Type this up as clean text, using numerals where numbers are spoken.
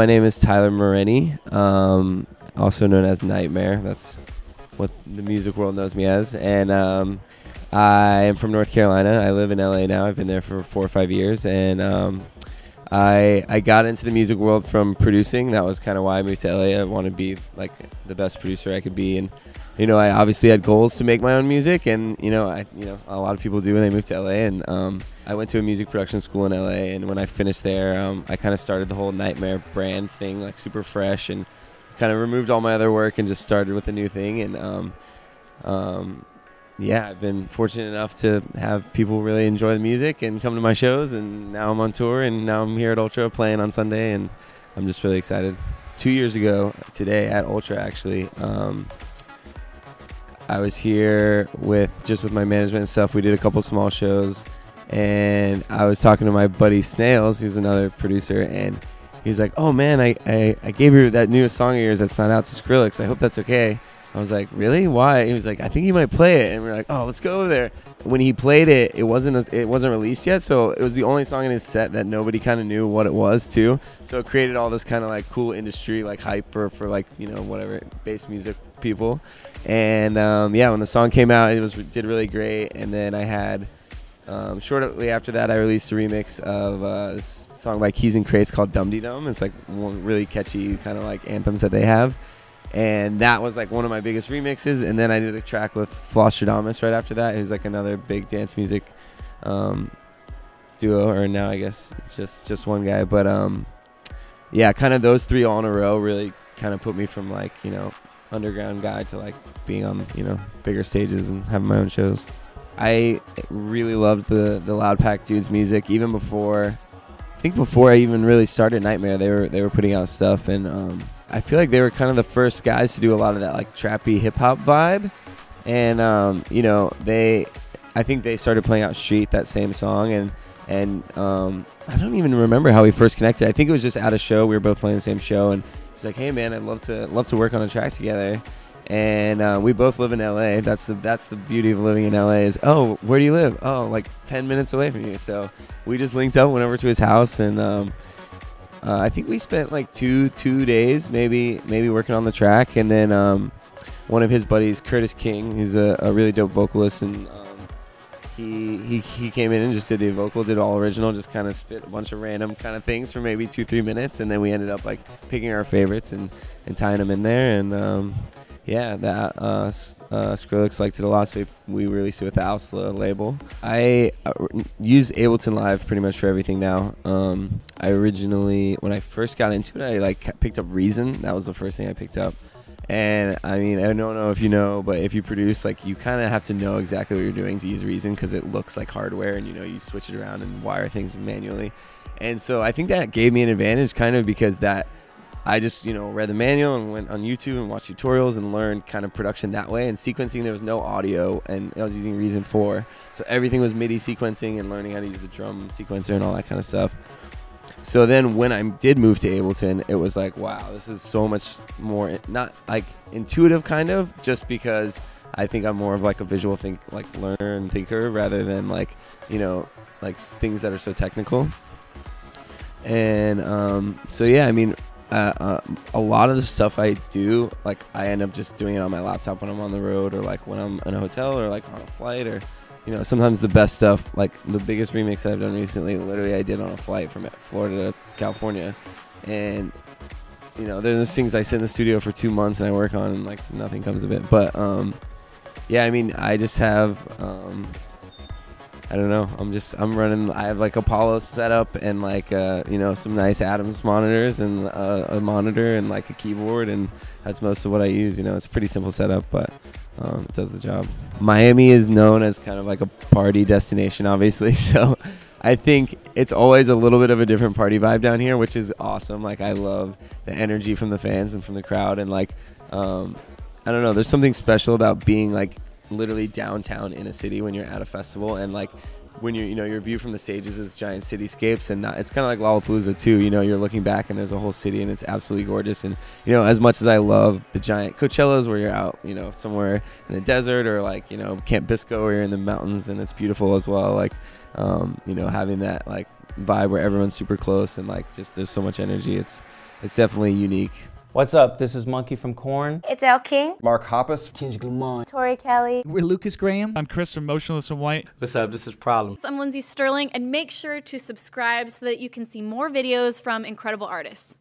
My name is Tyler Marenyi, also known as Nghtmre. That's what the music world knows me as. And I am from North Carolina. I live in LA now. I've been there for 4 or 5 years. And I got into the music world from producing. That was kind of why I moved to LA. I wanted to be like the best producer I could be. And I obviously had goals to make my own music, and a lot of people do when they move to LA. And I went to a music production school in LA, and when I finished there, I kind of started the whole Nghtmre brand thing, like super fresh, and kind of removed all my other work and just started with a new thing. And yeah, I've been fortunate enough to have people really enjoy the music and come to my shows, and now I'm on tour, and now I'm here at Ultra playing on Sunday, and I'm just really excited. 2 years ago today at Ultra, actually, I was here with my management and stuff. We did a couple small shows, and I was talking to my buddy Snails, who's another producer, and he's like, "Oh man, I gave you that newest song of yours that's not out to Skrillex. I hope that's okay." I was like, "Really? Why?" He was like, "I think he might play it." And we're like, "Oh, let's go over there." When he played it, it wasn't released yet, so it was the only song in his set that nobody kind of knew what it was too. So it created all this kind of like cool industry like hype for like whatever bass music people. And yeah, when the song came out, did really great. And then I had shortly after that, I released a remix of this song by Keys and Crates called Dum Dee Dum. It's like one really catchy kind of like anthems that they have. And that was like one of my biggest remixes. And then I did a track with Flostradamus right after that, who's like another big dance music duo, or now I guess just one guy. But yeah, kind of those three all in a row really kind of put me from like, underground guy to like being on, bigger stages and having my own shows. I really loved the Loudpvck dudes' music even before I even really started Nghtmre. They were putting out stuff, and I feel like they were kind of the first guys to do a lot of that like trappy hip hop vibe. And I think they started playing out Street, that same song, and I don't even remember how we first connected. I think it was just at a show. We were both playing the same show, and he's like, "Hey man, I'd love to work on a track together." And we both live in LA. That's the beauty of living in LA is, oh, where do you live? Oh, like 10 minutes away from you. So we just linked up, went over to his house, and I think we spent like two days maybe working on the track. And then one of his buddies, Curtis King, who's a really dope vocalist, and he came in and just did the vocal, did all original, just kind of spit a bunch of random kind of things for maybe 2-3 minutes, and then we ended up like picking our favorites and tying them in there. And yeah, that Skrillex liked it a lot, so we released it with the Ausla label. I use Ableton Live pretty much for everything now. I originally, when I first got into it, I like picked up Reason. That was the first thing I picked up. And I mean, I don't know if you know, but if you produce, like, you kind of have to know exactly what you're doing to use Reason, because it looks like hardware, and you switch it around and wire things manually. And so I think that gave me an advantage, kind of, because that I just, read the manual and went on YouTube and watched tutorials and learned kind of production that way. And sequencing, there was no audio, and I was using Reason 4. So everything was MIDI sequencing and learning how to use the drum sequencer and all that kind of stuff. So then when I did move to Ableton, it was like, wow, this is so much more, not like intuitive kind of, just because I think I'm more of like a visual learner and thinker rather than like, like things that are so technical. And so yeah, I mean, a lot of the stuff I do, like, I end up just doing it on my laptop when I'm on the road, or like when I'm in a hotel, or like on a flight, or sometimes the best stuff, like the biggest remix that I've done recently, literally I did on a flight from Florida to California. And there's things I sit in the studio for 2 months and I work on, and like nothing comes of it. But yeah, I mean, I just have I don't know. I'm running. I have like Apollo set up, and like some nice Adams monitors, and a monitor, and like a keyboard, and that's most of what I use. It's a pretty simple setup, but it does the job. Miami is known as kind of like a party destination, obviously. So I think it's always a little bit of a different party vibe down here, which is awesome. Like, I love the energy from the fans and from the crowd, and like I don't know. There's something special about being like literally downtown in a city when you're at a festival, and like when your view from the stages is giant cityscapes, and it's kind of like Loudpvck too. You're looking back and there's a whole city, and it's absolutely gorgeous. And as much as I love the giant Coachellas where you're out somewhere in the desert, or like Camp Bisco where you're in the mountains and it's beautiful as well, like having that like vibe where everyone's super close and like just there's so much energy, it's definitely unique. What's up? This is Monkey from Korn. It's El King. Mark Hoppus. Kendrick Lamar. Tori Kelly. We're Lucas Graham. I'm Chris from Motionless and White. What's up? This is Problem. I'm Lindsay Sterling, and make sure to subscribe so that you can see more videos from incredible artists.